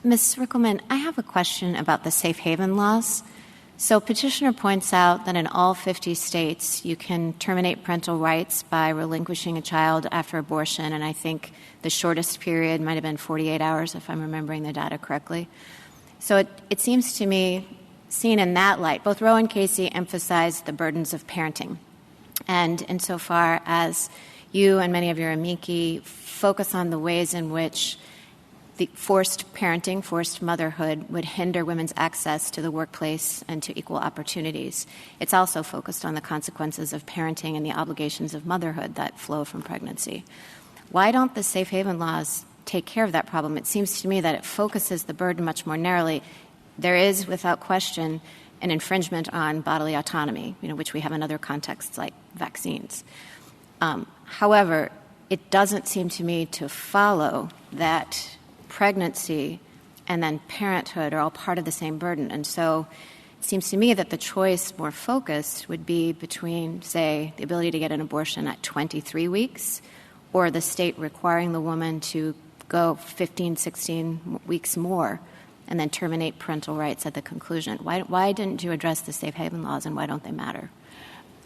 Ms. Rikelman, I have a question about the safe haven laws. So petitioner points out that in all 50 states, you can terminate parental rights by relinquishing a child after abortion, and I think the shortest period might have been 48 hours, if I'm remembering the data correctly. So it seems to me, seen in that light, both Roe and Casey emphasized the burdens of parenting. And insofar as you and many of your amici focus on the ways in which the forced parenting, forced motherhood would hinder women's access to the workplace and to equal opportunities. It's also focused on the consequences of parenting and the obligations of motherhood that flow from pregnancy. Why don't the safe haven laws take care of that problem? It seems to me that it focuses the burden much more narrowly. There is, without question, an infringement on bodily autonomy, which we have in other contexts like vaccines. However, it doesn't seem to me to follow that pregnancy and then parenthood are all part of the same burden. And so it seems to me that the choice more focused would be between, say, the ability to get an abortion at 23 weeks or the state requiring the woman to go 15, 16 weeks more and then terminate parental rights at the conclusion. Why didn't you address the safe haven laws, and why don't they matter?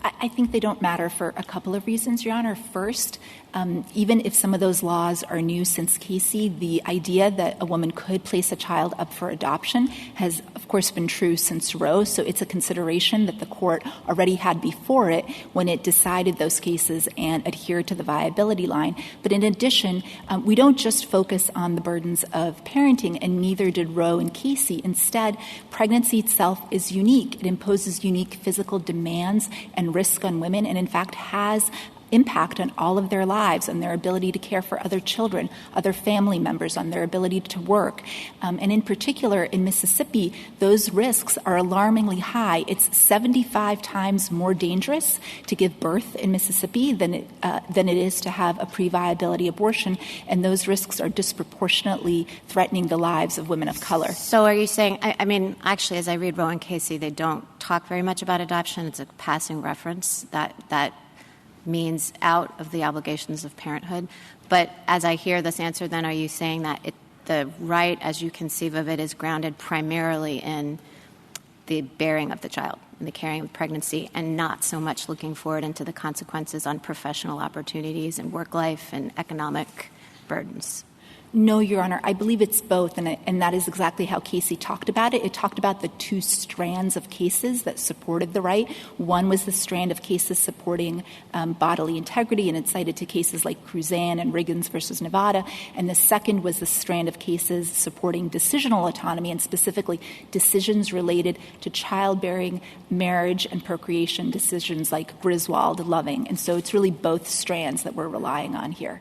I think they don't matter for a couple of reasons, Your Honor. First, even if some of those laws are new since Casey, the idea that a woman could place a child up for adoption has, of course, been true since Roe. So it's a consideration that the court already had before it when it decided those cases and adhered to the viability line. But in addition, we don't just focus on the burdens of parenting, and neither did Roe and Casey. Instead, pregnancy itself is unique. It imposes unique physical demands and risk on women, and in fact has impact on all of their lives, on their ability to care for other children, other family members, on their ability to work. And in particular, in Mississippi, those risks are alarmingly high. It's 75 times more dangerous to give birth in Mississippi than it is to have a pre-viability abortion, and those risks are disproportionately threatening the lives of women of color. So are you saying, actually, as I read Roe and Casey, they don't talk very much about adoption. It's a passing reference that means out of the obligations of parenthood. But as I hear this answer, then are you saying that the right, as you conceive of it, is grounded primarily in the bearing of the child and the carrying of pregnancy, and not so much looking forward into the consequences on professional opportunities and work life and economic burdens? No, Your Honor. I believe it's both, and that is exactly how Casey talked about it. It talked about the two strands of cases that supported the right. One was the strand of cases supporting bodily integrity, and it cited to cases like Cruzan and Riggins versus Nevada. And the second was the strand of cases supporting decisional autonomy, and specifically decisions related to childbearing, marriage, and procreation, decisions like Griswold, Loving. And so it's really both strands that we're relying on here.